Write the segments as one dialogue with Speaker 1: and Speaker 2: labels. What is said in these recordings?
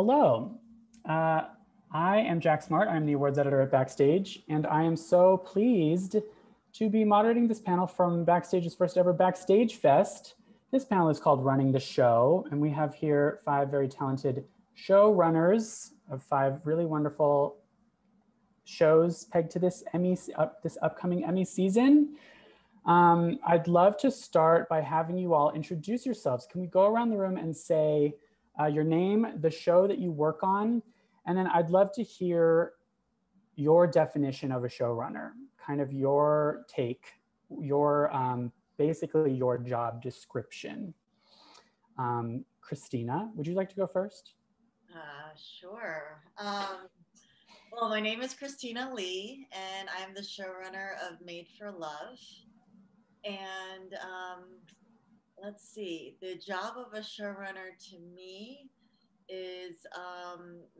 Speaker 1: Hello. I am Jack Smart. I'm the awards editor at Backstage, and I am so pleased to be moderating this panel from Backstage's first ever BackstageFest. This panel is called Running the Show, and we have here 5 very talented showrunners of 5 really wonderful shows pegged to this this upcoming Emmy season. I'd love to start by having you all introduce yourselves. Can we go around the room and say your name, the show that you work on, and then I'd love to hear your definition of a showrunner, kind of your take, your basically your job description. Christina, would you like to go first?
Speaker 2: Sure. Well, my name is Christina Lee, and I'm the showrunner of Made for Love. And let's see, the job of a showrunner to me is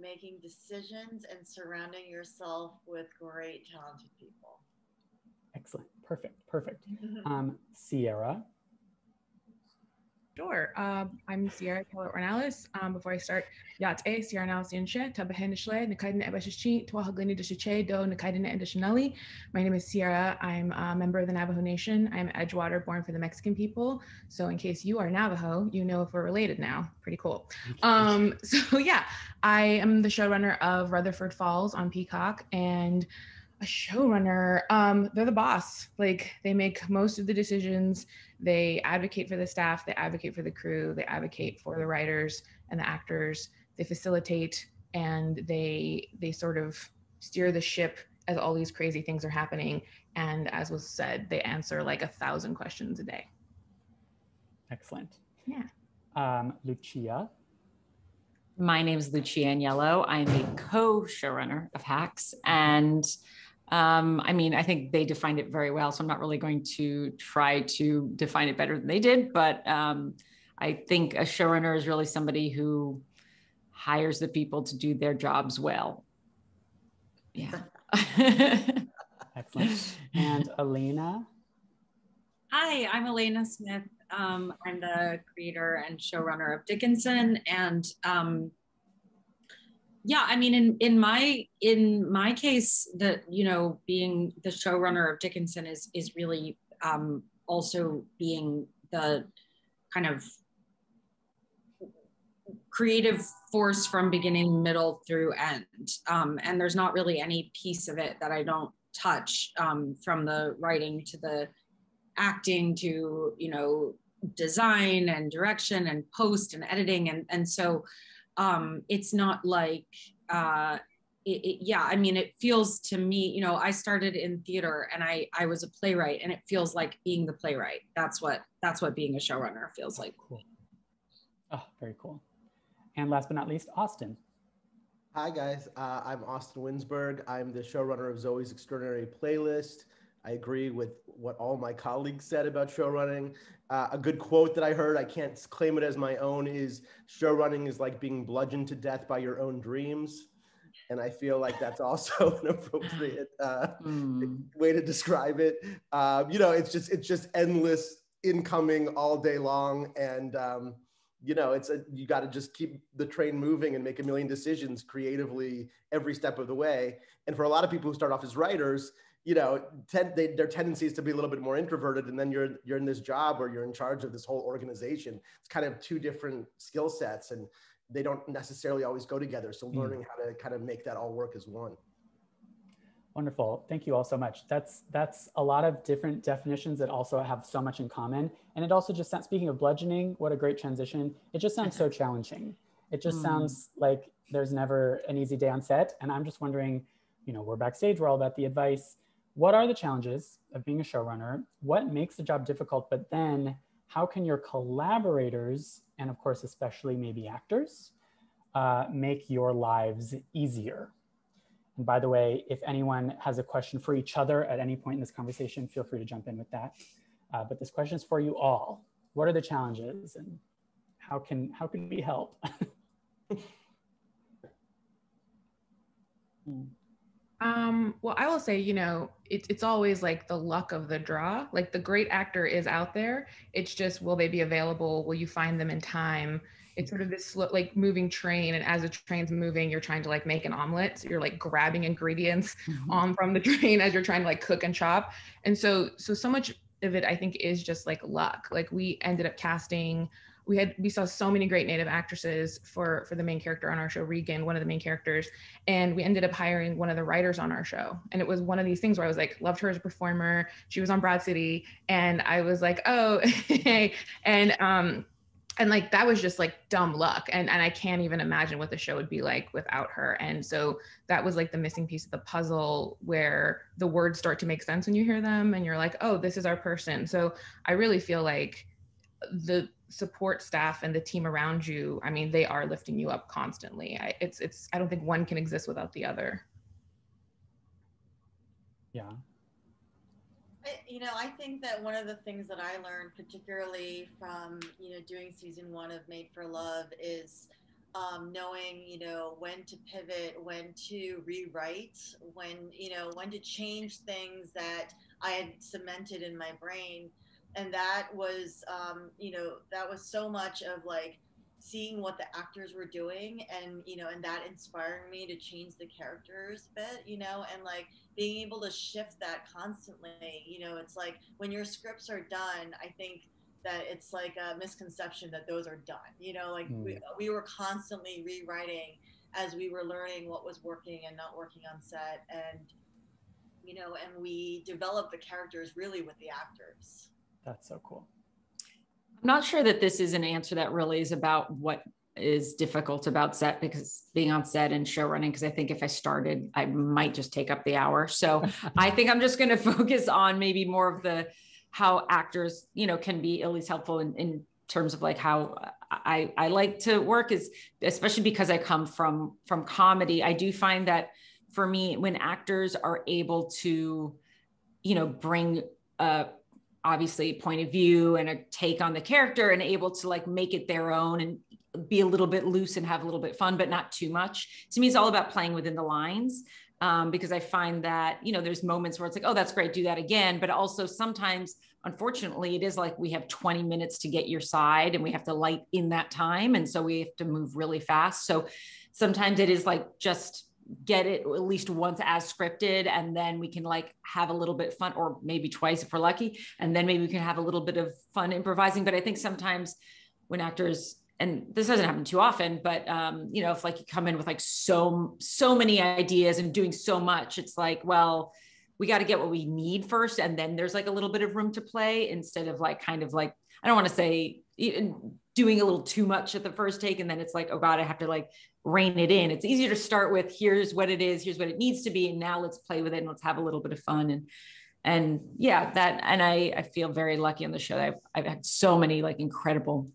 Speaker 2: making decisions and surrounding yourself with great, talented people.
Speaker 1: Excellent. Perfect. Perfect. Sierra.
Speaker 3: Sure. I'm Sierra Keller-Ornelas. Before I start, Yate Sierra Nalasianshe, Tabahendishle, Nakaiden Ebashichi, Tuahagani Dishiche, Do Nakaiden Edishinelli. My name is Sierra. I'm a member of the Navajo Nation. I'm Edgewater, born for the Mexican people. So in case you are Navajo, you know if we're related now. Pretty cool. So yeah, I am the showrunner of Rutherford Falls on Peacock, and a showrunner, they're the boss. Like, they make most of the decisions. They advocate for the staff, they advocate for the crew, they advocate for the writers and the actors, they facilitate, and they sort of steer the ship as all these crazy things are happening. And as was said, they answer like 1,000 questions a day. Excellent.
Speaker 1: Yeah. Lucia.
Speaker 4: My name is Lucia Agnello. I'm a co-showrunner of Hacks, and I mean, I think they defined it very well, so I'm not really going to try to define it better than they did, but I think a showrunner is really somebody who hires the people to do their jobs well. Yeah.
Speaker 1: Excellent. And Elena?
Speaker 5: Hi, I'm Elena Smith. I'm the creator and showrunner of Dickinson, and yeah, I mean, in my case, that, you know, being the showrunner of Dickinson is really also being the kind of creative force from beginning, middle through end. And there's not really any piece of it that I don't touch, from the writing to the acting to, you know, design and direction and post and editing. And so it's not like, yeah, I mean, it feels to me, you know, I started in theater and I was a playwright, and it feels like being the playwright. That's what being a showrunner feels like.
Speaker 1: Cool. Oh, very cool. And last but not least, Austin.
Speaker 6: Hi guys, I'm Austin Winsberg. I'm the showrunner of Zoe's Extraordinary Playlist. I agree with what all my colleagues said about showrunning. A good quote that I heard, I can't claim it as my own, is showrunning is like being bludgeoned to death by your own dreams. And I feel like that's also an appropriate way to describe it. You know, it's just endless incoming all day long. And you know, you got to just keep the train moving and make a million decisions creatively every step of the way. And for a lot of people who start off as writers, you know, their tendency is to be a little bit more introverted, and then you're in this job where you're in charge of this whole organization. It's kind of 2 different skill sets, and they don't necessarily always go together. So learning how to kind of make that all work as one.
Speaker 1: Wonderful. Thank you all so much. That's a lot of different definitions that also have so much in common. And it also just sounds, speaking of bludgeoning, what a great transition. It just sounds so challenging. It just sounds like there's never an easy day on set. And I'm just wondering, you know, we're Backstage, we're all about the advice. What are the challenges of being a showrunner? What makes the job difficult? But then how can your collaborators, and of course, especially maybe actors, make your lives easier? And by the way, if anyone has a question for each other at any point in this conversation, feel free to jump in with that. But this question is for you all. What are the challenges, and how can we help?
Speaker 3: Well, I will say, you know, it's always like the luck of the draw. Like, the great actor is out there. It's just, will they be available? Will you find them in time? it's sort of this slow, like moving train. And as the train's moving, you're trying to like make an omelet. So you're like grabbing ingredients from the train as you're trying to like cook and chop. And so much of it, I think, is just like luck. Like we ended up casting, we saw so many great Native actresses for the main character on our show, Regan, one of the main characters. And we ended up hiring one of the writers on our show. And it was one of these things where I was like, loved her as a performer. She was on Broad City. And I was like, oh, hey. And like, that was just like dumb luck. And I can't even imagine what the show would be like without her. And so that was like the missing piece of the puzzle, where the words start to make sense when you hear them and you're like, oh, this is our person. So I really feel like the support staff and the team around you, I mean, they are lifting you up constantly. I don't think one can exist without the other.
Speaker 1: Yeah.
Speaker 2: I think that one of the things that I learned, particularly from, doing season 1 of Made for Love, is knowing, when to pivot, when to rewrite, when to change things that I had cemented in my brain. And that was, that was so much of like seeing what the actors were doing, and that inspiring me to change the characters a bit, and like being able to shift that constantly. It's like when your scripts are done, I think that it's like a misconception that those are done. Like we were constantly rewriting as we were learning what was working and not working on set, and and we developed the characters really with the actors.
Speaker 1: That's so cool.
Speaker 4: I'm not sure that this is an answer that really is about what is difficult about set, because being on set and show running, because I think if I started, I might just take up the hour. So I think I'm just going to focus on maybe more of how actors, can be at least helpful in terms of like how I like to work, is especially because I come from comedy. I do find that for me, when actors are able to, bring obviously point of view and a take on the character, and able to like make it their own and be a little bit loose and have a little bit fun, but not too much. To me, it's all about playing within the lines. Because I find that, there's moments where it's like, oh, that's great, do that again. But also sometimes, unfortunately, it is like we have 20 minutes to get your side and we have to light in that time. And so we have to move really fast. So sometimes it is like, just get it at least once as scripted, and then we can like have a little bit fun, or maybe twice if we're lucky, and then maybe we can have a little bit of fun improvising. But I think sometimes when actors, and this doesn't happen too often, but if like you come in with like so many ideas and doing so much, it's like, well, we got to get what we need first, and then there's like a little bit of room to play, instead of like kind of like, I don't want to say doing a little too much at the first take, and then it's like, oh God, I have to like rein it in. It's easier to start with, here's what it is, here's what it needs to be, and now let's play with it and let's have a little bit of fun. And yeah, that, and I feel very lucky on the show. I've had so many like incredible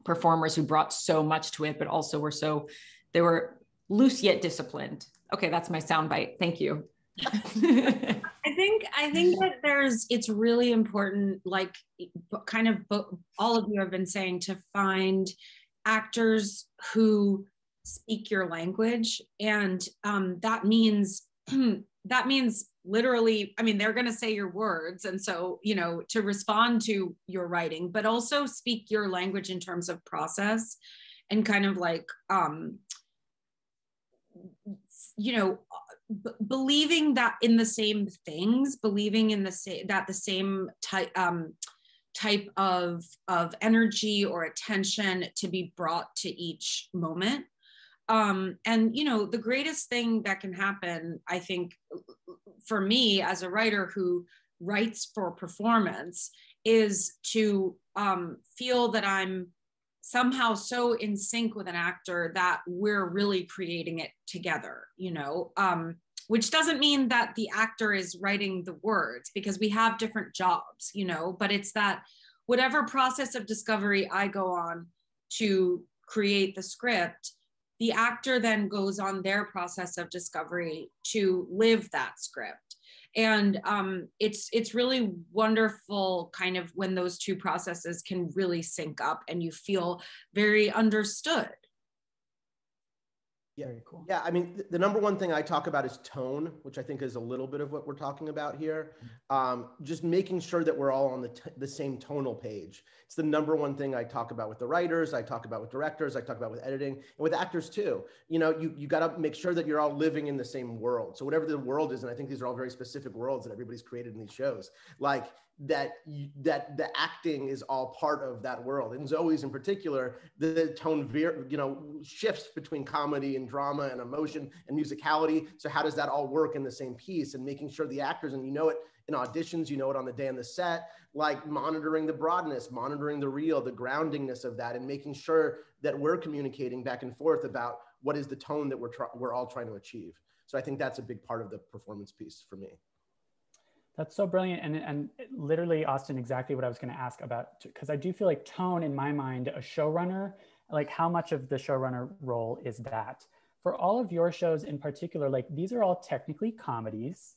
Speaker 4: performers who brought so much to it, but also they were loose yet disciplined. Okay, that's my soundbite. Thank you.
Speaker 5: I think that it's really important, like kind of all of you have been saying, to find actors who speak your language. And that means literally, I mean, they're going to say your words. And so, to respond to your writing, but also speak your language in terms of process, and kind of like, believing that in the same things, believing in the same type of energy or attention to be brought to each moment. And the greatest thing that can happen, I think, for me as a writer who writes for performance, is to feel that I'm somehow so in sync with an actor that we're really creating it together, which doesn't mean that the actor is writing the words, because we have different jobs, but it's that whatever process of discovery I go on to create the script, the actor then goes on their process of discovery to live that script. And it's really wonderful kind of when those two processes can really sync up and you feel very understood.
Speaker 6: Yeah.
Speaker 1: Very cool.
Speaker 6: Yeah, I mean, the number one thing I talk about is tone, which I think is a little bit of what we're talking about here. Just making sure that we're all on the same tonal page. It's the number one thing I talk about with the writers, I talk about with directors, I talk about with editing, and with actors too. You know, you got to make sure that you're all living in the same world. So whatever the world is, and I think these are all very specific worlds that everybody's created in these shows, like that the acting is all part of that world. And Zoe's in particular, the tone shifts between comedy and drama and emotion and musicality. So how does that all work in the same piece? And making sure the actors, and you know it in auditions, you know it on the day on the set, like monitoring the broadness, monitoring the real, the groundingness of that, and making sure that we're communicating back and forth about what is the tone that we're all trying to achieve. So I think that's a big part of the performance piece for me.
Speaker 1: That's so brilliant. And literally, Austin, exactly what I was going to ask about, because I do feel like tone, in my mind, a showrunner, like how much of the showrunner role is that? For all of your shows in particular, like these are all technically comedies,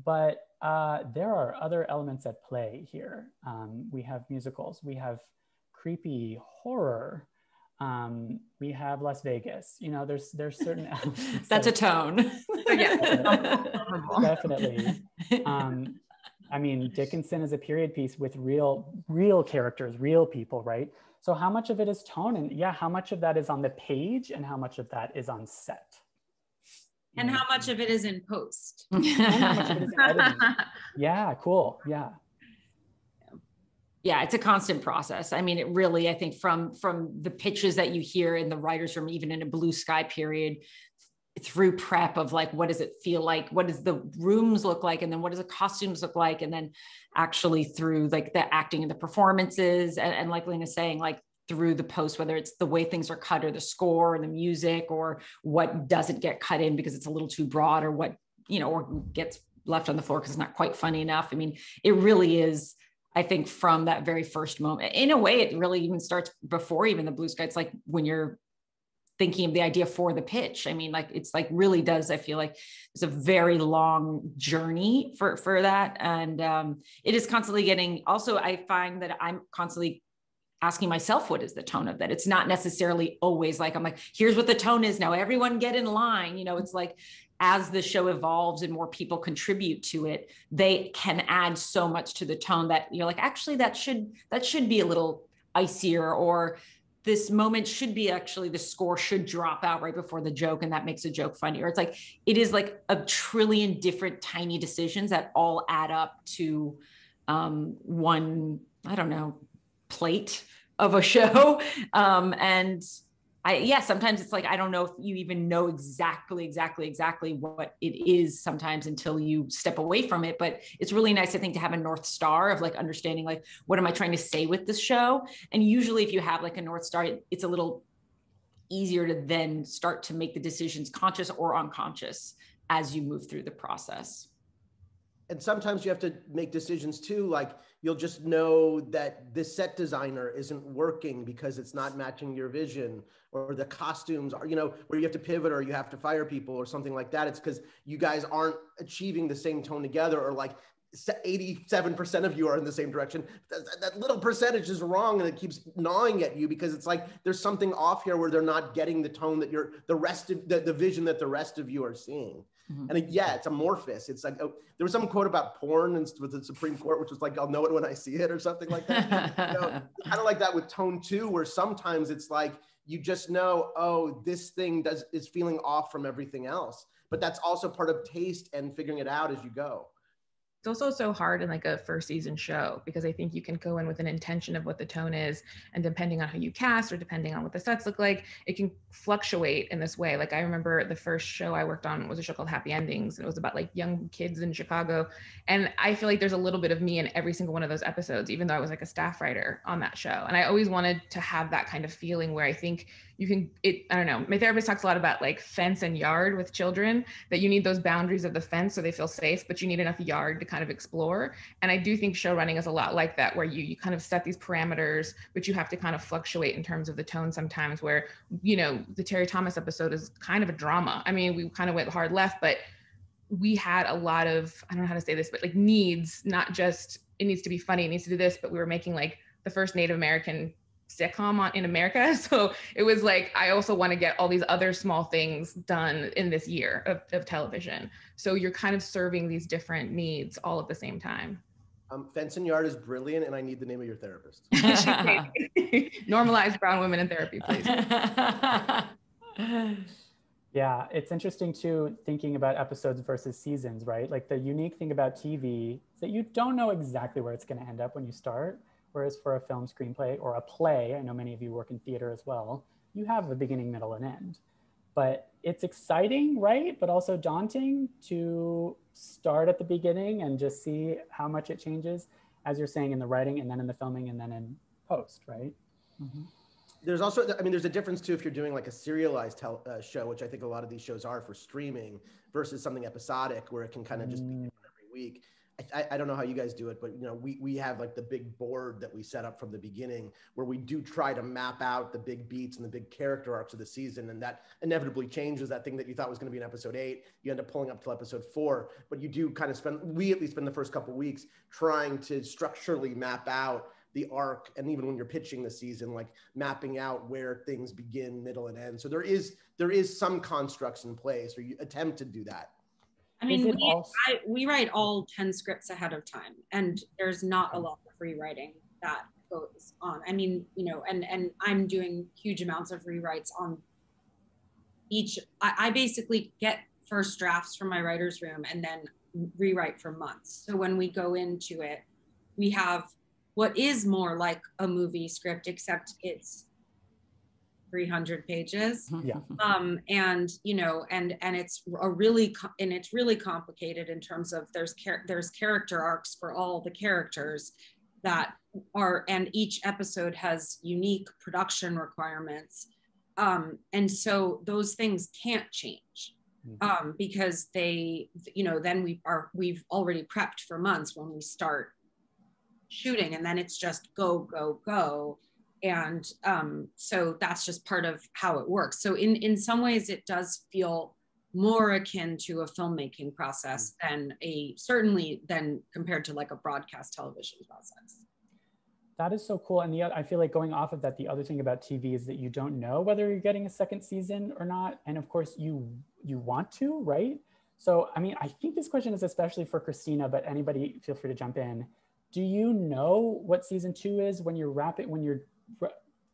Speaker 1: but there are other elements at play here. We have musicals, we have creepy horror, we have Las Vegas. You know, there's certain elements.
Speaker 4: That's a tone.
Speaker 3: Yeah.
Speaker 1: Definitely. I mean, Dickinson is a period piece with real characters, real people, right? So how much of it is tone? And yeah, how much of that is on the page and how much of that is on set?
Speaker 5: And how much of it is in post?
Speaker 1: And how much of it is in editing? Yeah, cool. Yeah.
Speaker 4: Yeah, it's a constant process. I mean, it really, I think from the pitches that you hear in the writers' room, even in a blue sky period, through prep of like, what does it feel like? What does the rooms look like? And then what does the costumes look like? And then actually through like the acting and the performances, and like Lena's saying, like through the post, whether it's the way things are cut or the score or the music, or what doesn't get cut in because it's a little too broad, or what, you know, or gets left on the floor because it's not quite funny enough. I mean, it really is, I think, from that very first moment. In a way, it really even starts before even the blue sky. It's like when you're thinking of the idea for the pitch. I mean, like, it's like really does, I feel like it's a very long journey for that. And it is constantly getting, also, I find that I'm constantly asking myself, what is the tone of that? It's not necessarily always like, I'm like, here's what the tone is now, everyone get in line. You know, it's like, as the show evolves and more people contribute to it, they can add so much to the tone that you're like, actually, that should be a little icier, or this moment should be, actually the score should drop out right before the joke, and that makes a joke funny. Or it's like, it is like a trillion different tiny decisions that all add up to one, I don't know, plate of a show. And sometimes it's like, I don't know if you even know exactly what it is sometimes until you step away from it. But it's really nice, I think, to have a North Star of like understanding, like, what am I trying to say with this show? And usually if you have like a North Star, it's a little easier to then start to make the decisions, conscious or unconscious, as you move through the process.
Speaker 6: And sometimes you have to make decisions too, like you'll just know that this set designer isn't working because it's not matching your vision, or the costumes are, you know, where you have to pivot or you have to fire people or something like that. It's because you guys aren't achieving the same tone together, or like 87% of you are in the same direction. That little percentage is wrong, and it keeps gnawing at you because it's like there's something off here where they're not getting the tone that the vision that the rest of you are seeing. And it's amorphous. It's like, there was some quote about porn and with the Supreme Court, which was like, I'll know it when I see it, or something like that. You know, kind of like that with tone too, where sometimes it's like, you just know, oh, this thing is feeling off from everything else. But that's also part of taste and figuring it out as you go.
Speaker 3: It's also so hard in like a first season show, because I think you can go in with an intention of what the tone is, and depending on who you cast or depending on what the sets look like, it can fluctuate in this way. Like I remember the first show I worked on was a show called Happy Endings, and it was about like young kids in Chicago. And I feel like there's a little bit of me in every single one of those episodes, even though I was like a staff writer on that show. And I always wanted to have that kind of feeling where I think you can, I don't know, my therapist talks a lot about like fence and yard with children, that you need those boundaries of the fence so they feel safe, but you need enough yard to kind of explore. And I do think show running is a lot like that, where you kind of set these parameters, but you have to kind of fluctuate in terms of the tone sometimes, where, you know, the Terry Thomas episode is kind of a drama. I mean, we kind of went hard left, but we had a lot of, I don't know how to say this, but like needs, not just, it needs to be funny, it needs to do this, but we were making like the first Native American sitcom in America. So it was like, I also want to get all these other small things done in this year of television. So you're kind of serving these different needs all at the same time.
Speaker 6: Fenton Yard is brilliant, and I need the name of your therapist.
Speaker 3: Normalize brown women in therapy, please.
Speaker 1: Yeah, it's interesting too, thinking about episodes versus seasons, right? Like the unique thing about TV is that you don't know exactly where it's going to end up when you start. Whereas for a film screenplay or a play, I know many of you work in theater as well, you have a beginning, middle, and end. But it's exciting, right? But also daunting to start at the beginning and just see how much it changes, as you're saying, in the writing and then in the filming and then in post, right? Mm-hmm.
Speaker 6: There's also, I mean, there's a difference too if you're doing like a serialized show, which I think a lot of these shows are for streaming, versus something episodic where it can kind of just be different every week. I don't know how you guys do it, but you know, we have like the big board that we set up from the beginning where we do try to map out the big beats and the big character arcs of the season. And that inevitably changes. That thing that you thought was going to be in episode 8, you end up pulling up till episode 4, but you do kind of we at least spend the first couple of weeks trying to structurally map out the arc. And even when you're pitching the season, like mapping out where things begin, middle, and end. So there is some constructs in place, or you attempt to do that.
Speaker 5: I mean, we write all 10 scripts ahead of time, and there's not a lot of rewriting that goes on. I mean, you know, and I'm doing huge amounts of rewrites on each. I basically get first drafts from my writer's room and then rewrite for months. So when we go into it, we have what is more like a movie script, except it's 300 pages.
Speaker 1: Yeah.
Speaker 5: And you know, and it's really complicated in terms of there's character arcs for all the characters that are, and each episode has unique production requirements. And so those things can't change because they, you know, then we've already prepped for months when we start shooting, and then it's just go. And so that's just part of how it works. So in some ways it does feel more akin to a filmmaking process than certainly than compared to like a broadcast television process.
Speaker 1: That is so cool. And I feel like going off of that, the other thing about TV is that you don't know whether you're getting a second season or not. And of course you want to, right? So, I mean, I think this question is especially for Christina, but anybody feel free to jump in. Do you know what season 2 is when you're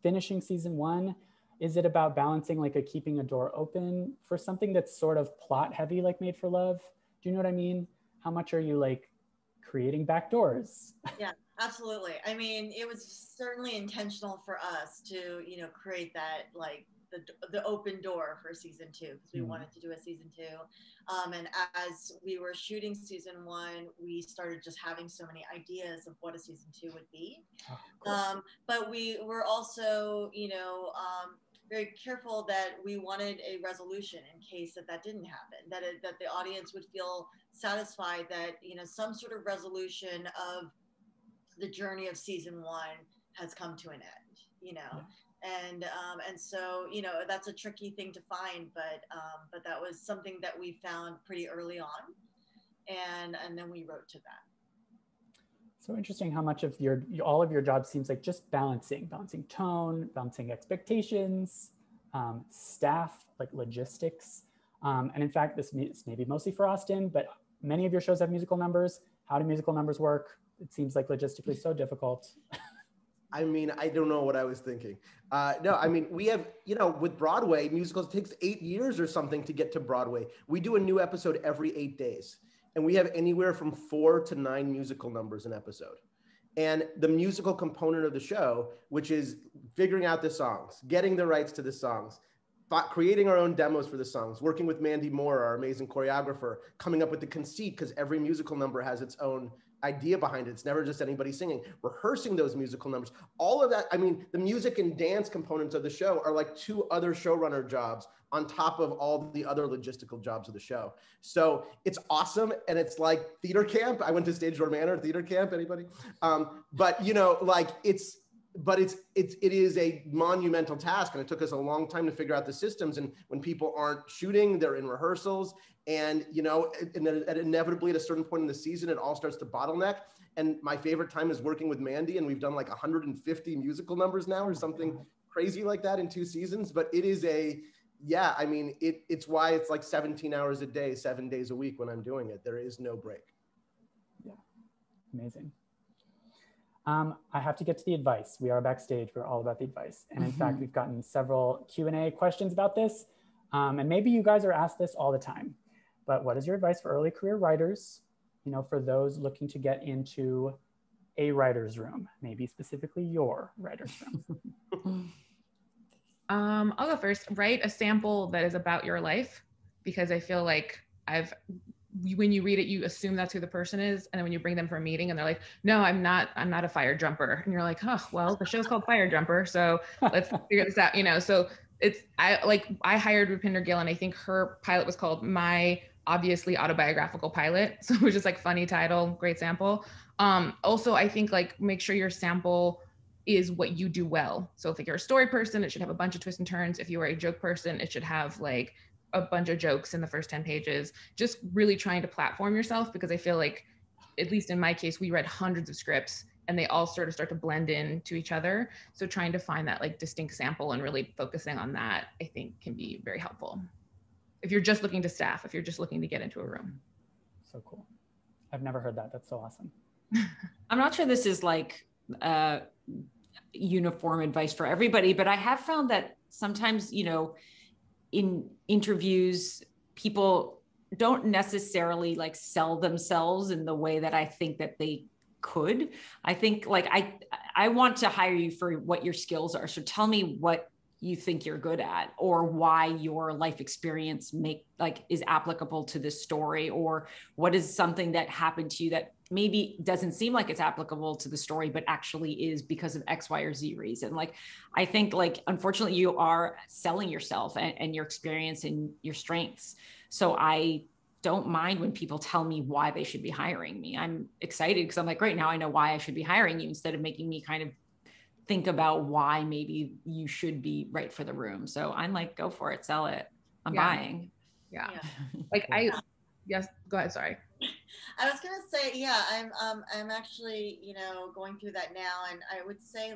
Speaker 1: finishing season 1? Is it about balancing like keeping a door open for something that's sort of plot heavy like Made for Love? Do you know what I mean? How much are you like creating back doors?
Speaker 2: Yeah, absolutely. I mean, it was certainly intentional for us to, you know, create that like the open door for season 2 because we wanted to do a season 2. And as we were shooting season 1, we started just having so many ideas of what a season 2 would be. Oh, cool. But we were also, you know, very careful that we wanted a resolution in case that didn't happen, that the audience would feel satisfied that, you know, some sort of resolution of the journey of season 1 has come to an end, you know. Yeah. And so, you know, that's a tricky thing to find, but that was something that we found pretty early on, and then we wrote to that.
Speaker 1: So interesting how much of all of your job seems like just balancing tone, balancing expectations, staff, like logistics. And in fact, this may be mostly for Austin, but many of your shows have musical numbers. How do musical numbers work? It seems like logistically so difficult.
Speaker 6: I mean, I don't know what I was thinking. No, I mean, we have, you know, with Broadway, musicals, it takes 8 years or something to get to Broadway. We do a new episode every 8 days. And we have anywhere from 4 to 9 musical numbers an episode. And the musical component of the show, which is figuring out the songs, getting the rights to the songs, creating our own demos for the songs, working with Mandy Moore, our amazing choreographer, coming up with the conceit, because every musical number has its own idea behind it. It's never just anybody singing, rehearsing those musical numbers, all of that. I mean, the music and dance components of the show are like 2 other showrunner jobs on top of all the other logistical jobs of the show. So it's awesome. And it's like theater camp. I went to Stage Door Manor theater camp, anybody? But you know, like it's but it is a monumental task, and it took us a long time to figure out the systems. And when people aren't shooting, they're in rehearsals, and inevitably at a certain point in the season, it all starts to bottleneck. And my favorite time is working with Mandy, and we've done like 150 musical numbers now, or something crazy like that in 2 seasons. But it is it's why it's like 17 hours a day, 7 days a week when I'm doing it. There is no break.
Speaker 1: Yeah, amazing. I have to get to the advice. We are Backstage. We're all about the advice. And in fact, we've gotten several Q&A questions about this. And maybe you guys are asked this all the time. But what is your advice for early career writers, for those looking to get into a writer's room, maybe specifically your writer's room?
Speaker 3: I'll go first. Write a sample that is about your life, because I feel like when you read it, you assume that's who the person is. And then when you bring them for a meeting and they're like, no, I'm not a fire jumper. And you're like, oh, well, the show's called Fire Jumper. So let's figure this out, So I hired Rupinder Gill, and I think her pilot was called My Obviously Autobiographical Pilot. So it was just like funny title, great sample. Also, I think make sure your sample is what you do well. So if you're a story person, it should have a bunch of twists and turns. If you are a joke person, it should have a bunch of jokes in the first 10 pages, just really trying to platform yourself, because I feel like, at least in my case, we read hundreds of scripts and they all sort of start to blend in to each other. So trying to find that distinct sample and really focusing on that, I think can be very helpful. If you're just looking to staff, if you're just looking to get into a room.
Speaker 1: So cool. I've never heard that. That's so awesome.
Speaker 4: I'm not sure this is uniform advice for everybody, but I have found that sometimes, in interviews, people don't necessarily sell themselves in the way that I think that they could. I think I want to hire you for what your skills are. So tell me what you think you're good at, or why your life experience is applicable to this story, or what is something that happened to you that maybe doesn't seem like it's applicable to the story, but actually is because of X, Y, or Z reason. I think unfortunately you are selling yourself and your experience and your strengths. So I don't mind when people tell me why they should be hiring me. I'm excited because I'm great, now I know why I should be hiring you, instead of making me kind of think about why maybe you should be right for the room. So I'm go for it, sell it. I'm buying.
Speaker 3: Yeah. Yes, go ahead. Sorry.
Speaker 2: I was gonna say, I'm actually, going through that now, and I would say,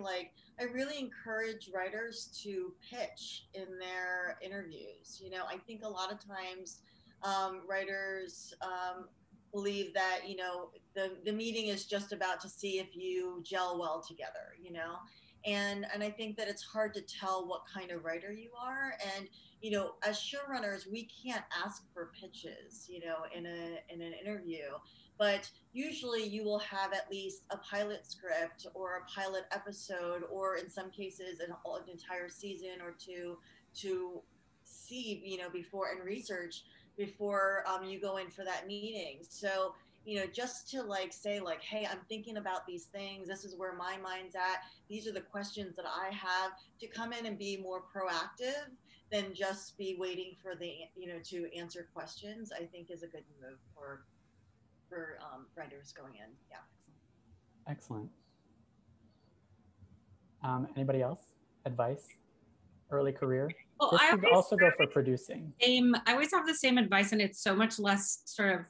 Speaker 2: I really encourage writers to pitch in their interviews. I think a lot of times, writers believe that, the meeting is just about to see if you gel well together, and I think that it's hard to tell what kind of writer you are. And as showrunners, we can't ask for pitches, in an interview, but usually you will have at least a pilot script or a pilot episode, or in some cases an entire season or two to see, before, and research before you go in for that meeting. So just to say hey, I'm thinking about these things, this is where my mind's at, these are the questions that I have, to come in and be more proactive than just be waiting for the to answer questions, I think is a good move for writers going in. Yeah.
Speaker 1: Excellent. Anybody else? Advice? Early career?
Speaker 5: Well,
Speaker 1: this could also go for producing.
Speaker 5: I always have the same advice, and it's so much less sort of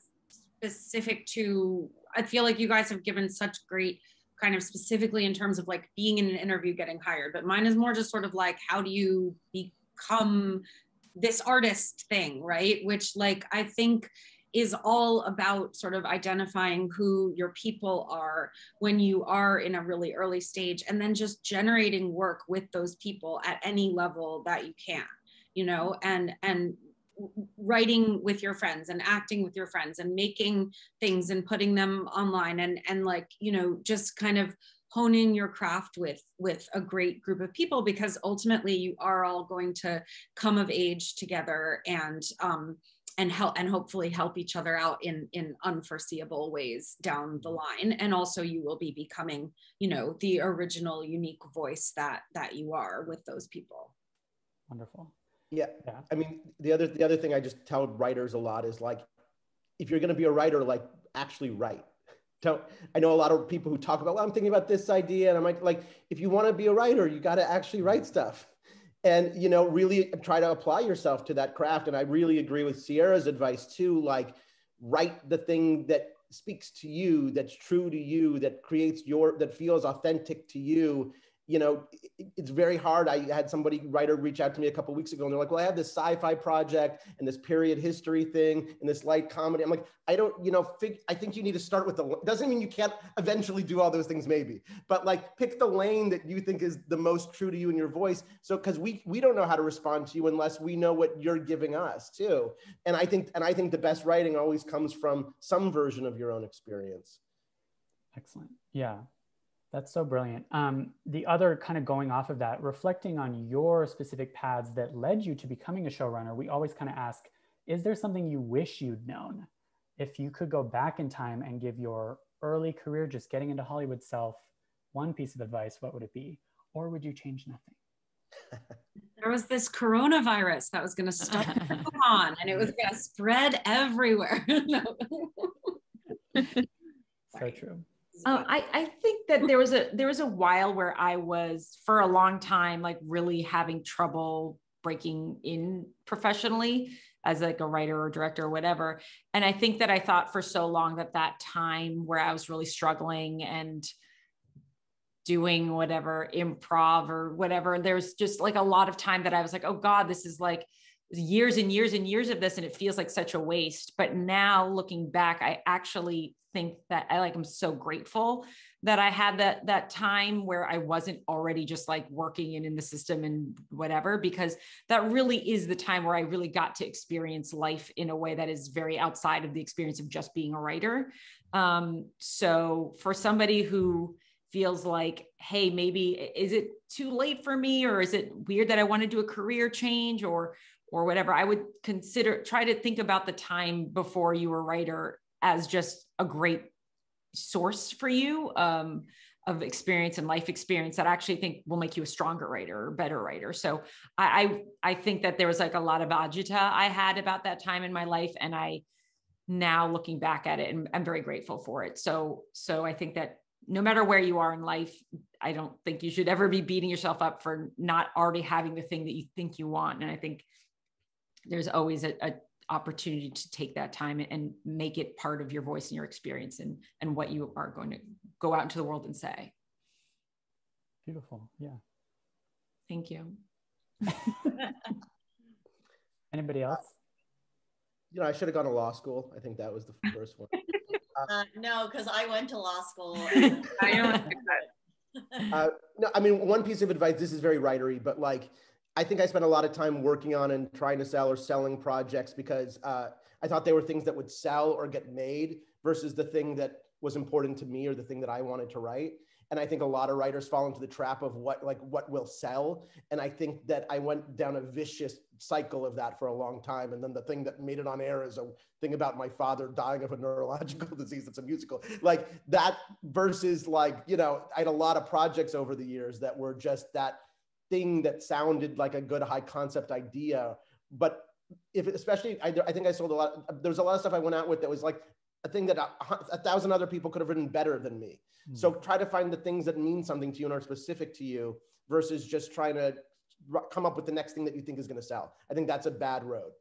Speaker 5: specific to, I feel like you guys have given such great kind of specifically in terms of being in an interview, getting hired, but mine is more just sort of how do you become this artist thing, right? Which I think is all about sort of identifying who your people are when you are in a really early stage, and then just generating work with those people at any level that you can, and writing with your friends and acting with your friends and making things and putting them online, and just kind of honing your craft with a great group of people, because ultimately you are all going to come of age together and help, and hopefully help each other out in unforeseeable ways down the line. And also you will be becoming, the original unique voice that you are with those people.
Speaker 1: Wonderful.
Speaker 6: Yeah. I mean, the other thing I just tell writers a lot is if you're going to be a writer, actually write. I know a lot of people who talk about, well, I'm thinking about this idea. And I'm like, if you want to be a writer, you got to actually write stuff and, you know, really try to apply yourself to that craft. And I really agree with Sierra's advice too, like write the thing that speaks to you, that's true to you, that that feels authentic to you. You know, it's very hard. I had writer reach out to me a couple of weeks ago and they're like, well, I have this sci-fi project and this period history thing and this light comedy. I'm like, I don't, you know, I think you need to start with doesn't mean you can't eventually do all those things maybe, but like pick the lane that you think is the most true to you and your voice. So, cause we don't know how to respond to you unless we know what you're giving us too. And I think the best writing always comes from some version of your own experience.
Speaker 1: Excellent. Yeah. That's so brilliant. The other kind of going off of that, reflecting on your specific paths that led you to becoming a showrunner, we always kind of ask, is there something you wish you'd known? If you could go back in time and give your early career, just getting into Hollywood self, one piece of advice, what would it be? Or would you change nothing?
Speaker 5: There was this coronavirus that was going to start on and it was going to spread everywhere.
Speaker 1: So true.
Speaker 4: I think that there was a while where I was for a long time like really having trouble breaking in professionally as like a writer or director or whatever. And I think that I thought for so long that time where I was really struggling and doing whatever improv or whatever, there's just like a lot of time that I was like, oh God, this is like years and years and years of this and it feels like such a waste. But now looking back, I actually think that I'm so grateful that I had that time where I wasn't already just like working in the system and whatever, because that really is the time where I really got to experience life in a way that is very outside of the experience of just being a writer. So for somebody who feels like, hey, maybe is it too late for me? Or is it weird that I want to do a career change or whatever? I would try to think about the time before you were a writer as just a great source for you of experience and life experience that I actually think will make you a stronger writer or better writer. So I think that there was like a lot of agita I had about that time in my life. And I now looking back at it, and I'm very grateful for it. So I think that no matter where you are in life, I don't think you should ever be beating yourself up for not already having the thing that you think you want. And I think there's always a opportunity to take that time and make it part of your voice and your experience and what you are going to go out into the world and say.
Speaker 1: Beautiful. Yeah.
Speaker 4: Thank you.
Speaker 1: Anybody else?
Speaker 6: You know, I should have gone to law school. I think that was the first one.
Speaker 2: No, because I went to law school.
Speaker 5: I don't think that.
Speaker 6: No, I mean, one piece of advice, this is very writery, but like, I think I spent a lot of time working on and trying to sell or selling projects because I thought they were things that would sell or get made versus the thing that was important to me or the thing that I wanted to write. And I think a lot of writers fall into the trap of what will sell. And I think that I went down a vicious cycle of that for a long time. And then the thing that made it on air is a thing about my father dying of a neurological disease. It's a musical like that versus like, you know, I had a lot of projects over the years that were just that thing that sounded like a good high concept idea. But especially, I think I sold a lot. There's a lot of stuff I went out with that was like a thing that 1,000 other people could have written better than me. Mm. So try to find the things that mean something to you and are specific to you versus just trying to come up with the next thing that you think is going to sell. I think that's a bad road.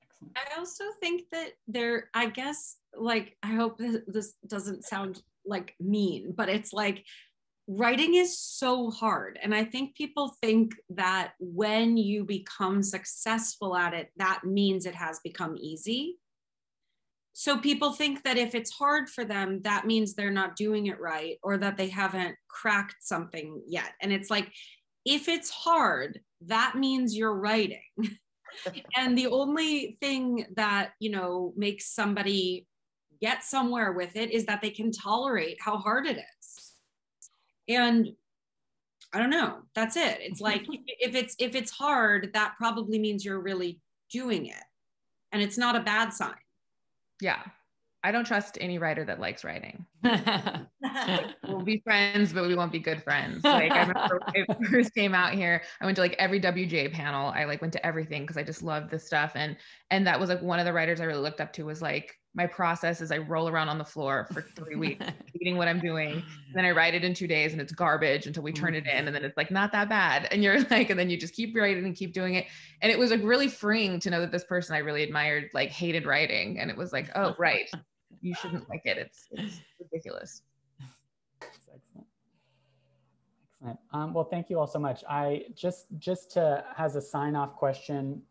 Speaker 1: Excellent.
Speaker 5: I also think that I guess, like, I hope this doesn't sound like mean, but it's like, writing is so hard. And I think people think that when you become successful at it, that means it has become easy. So people think that if it's hard for them, that means they're not doing it right or that they haven't cracked something yet. And it's like, if it's hard, that means you're writing. And the only thing that, you know, makes somebody get somewhere with it is that they can tolerate how hard it is. And I don't know, that's it. It's like, if it's hard, that probably means you're really doing it. And it's not a bad sign.
Speaker 3: Yeah. I don't trust any writer that likes writing. We'll be friends, but we won't be good friends. Like I remember when I first came out here, I went to like every WJ panel. I like went to everything because I just loved this stuff. And that was like one of the writers I really looked up to was like, my process is I roll around on the floor for 3 weeks, eating what I'm doing. Then I write it in 2 days and it's garbage until we turn it in. And then it's like, not that bad. And you're like, and then you just keep writing and keep doing it. And it was like really freeing to know that this person I really admired, like hated writing. And it was like, oh, right. You shouldn't like it. It's ridiculous.
Speaker 1: Excellent. Excellent. Well, thank you all so much. I just to as a sign off question,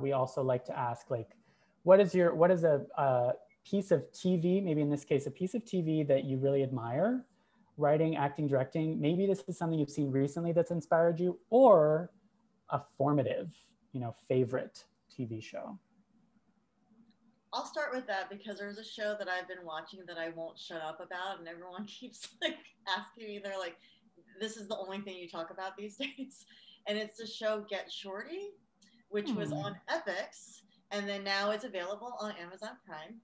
Speaker 1: we also like to ask, like, what is a piece of TV, maybe in this case, a piece of TV that you really admire, writing, acting, directing? Maybe this is something you've seen recently that's inspired you, or a formative, favorite TV show.
Speaker 2: I'll start with that because there's a show that I've been watching that I won't shut up about, and everyone keeps like asking me, they're like, this is the only thing you talk about these days. And it's the show Get Shorty, which was on Epix, and then now it's available on Amazon Prime.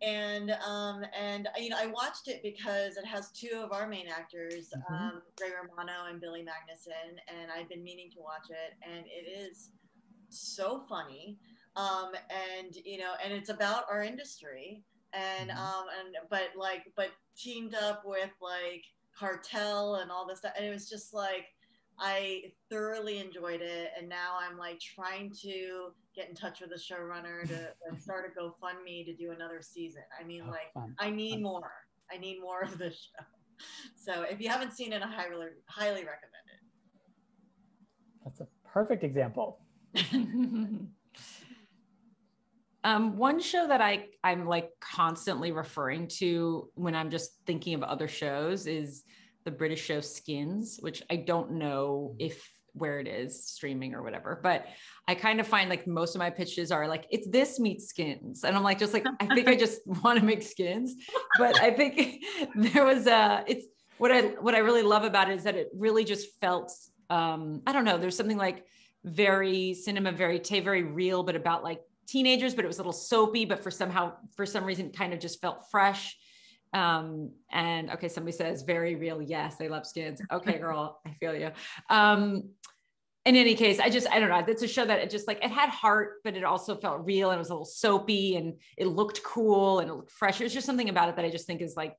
Speaker 2: And I watched it because it has two of our main actors, Ray Romano and Billy Magnuson, and I've been meaning to watch it, and it is so funny. And it's about our industry, but teamed up with like cartel and all this stuff, and it was just like, I thoroughly enjoyed it, and now I'm like trying to get in touch with the showrunner to start a GoFundMe to do another season. I mean, I need more of this show. So if you haven't seen it, I highly recommend it.
Speaker 1: That's a perfect example.
Speaker 4: One show that I'm like constantly referring to when I'm just thinking of other shows is the British show Skins, which I don't know where it is streaming or whatever, but I kind of find like most of my pitches are like, it's this meets Skins. And I'm like, I think I just want to make Skins. But I think there was it's what I really love about it is that it really just felt, I don't know, there's something like very cinema verite, very real, but about like teenagers, but it was a little soapy, but for some reason kind of just felt fresh. And okay, somebody says very real. Yes, they love Skins. Okay, girl, I feel you. In any case, I don't know. It's a show that it had heart, but it also felt real, and it was a little soapy, and it looked cool and it looked fresh. There's just something about it that I just think is like,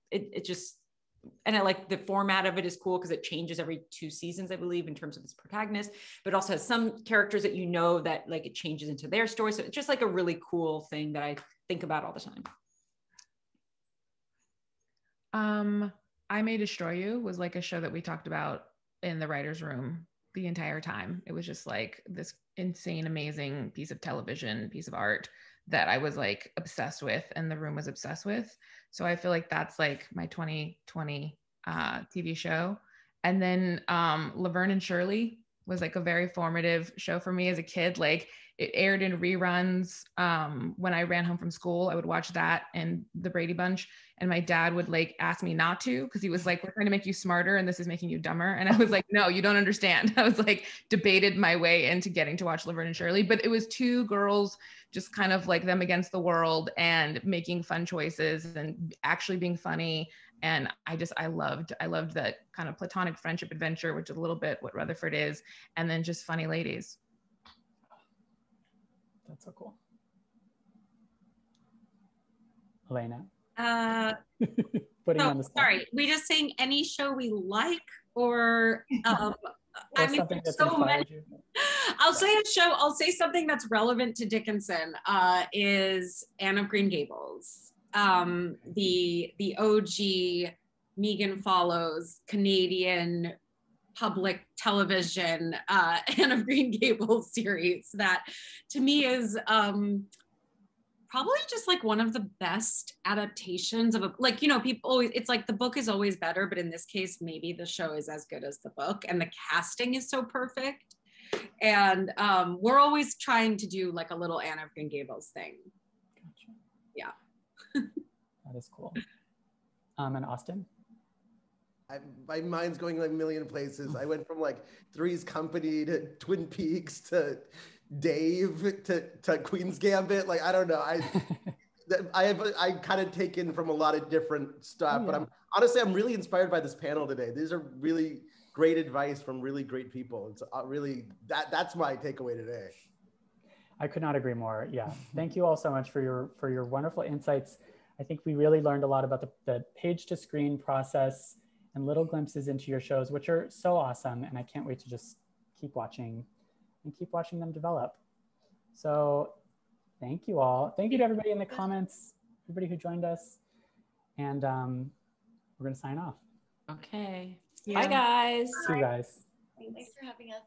Speaker 4: and I like the format of it is cool because it changes every 2 seasons, I believe, in terms of its protagonist, but also has some characters that that like it changes into their story. So it's just like a really cool thing that I think about all the time.
Speaker 3: I May Destroy You was like a show that we talked about in the writer's room the entire time. It was just like this insane, amazing piece of television, piece of art that I was like obsessed with, and the room was obsessed with. So I feel like that's like my 2020 TV show. And then Laverne and Shirley was like a very formative show for me as a kid. Like it aired in reruns when I ran home from school. I would watch that and The Brady Bunch. And my dad would like ask me not to, because he was like, we're trying to make you smarter and this is making you dumber. And I was like, no, you don't understand. I was like debated my way into getting to watch Laverne and Shirley. But it was 2 girls just kind of like them against the world and making fun choices and actually being funny. And I loved that kind of platonic friendship adventure, which is a little bit what Rutherford is. And then just funny ladies.
Speaker 1: That's so cool. Elena?
Speaker 5: Putting on the spot. Sorry, we just saying any show we like, or I mean, there's so many. I'll say something that's relevant to Dickinson is Anne of Green Gables. The OG Megan Follows Canadian public television Anne of Green Gables series that to me is probably just like one of the best adaptations of people always, it's like the book is always better, but in this case maybe the show is as good as the book, and the casting is so perfect, and we're always trying to do like a little Anne of Green Gables thing.
Speaker 1: Gotcha.
Speaker 5: Yeah.
Speaker 1: That is cool. And Austin?
Speaker 6: My mind's going like a million places. I went from like Three's Company to Twin Peaks to Dave to Queen's Gambit. Like, I don't know. that I kind of taken from a lot of different stuff, but I'm really inspired by this panel today. These are really great advice from really great people. It's really, that's my takeaway today.
Speaker 1: I could not agree more. Yeah. Thank you all so much for your wonderful insights. I think we really learned a lot about the page to screen process and little glimpses into your shows, which are so awesome. And I can't wait to just keep watching them develop. So thank you all. Thank you to everybody in the comments, everybody who joined us. And we're going to sign off.
Speaker 4: Okay.
Speaker 3: Yeah.
Speaker 4: Bye, guys.
Speaker 1: See you guys.
Speaker 2: Thanks for having us.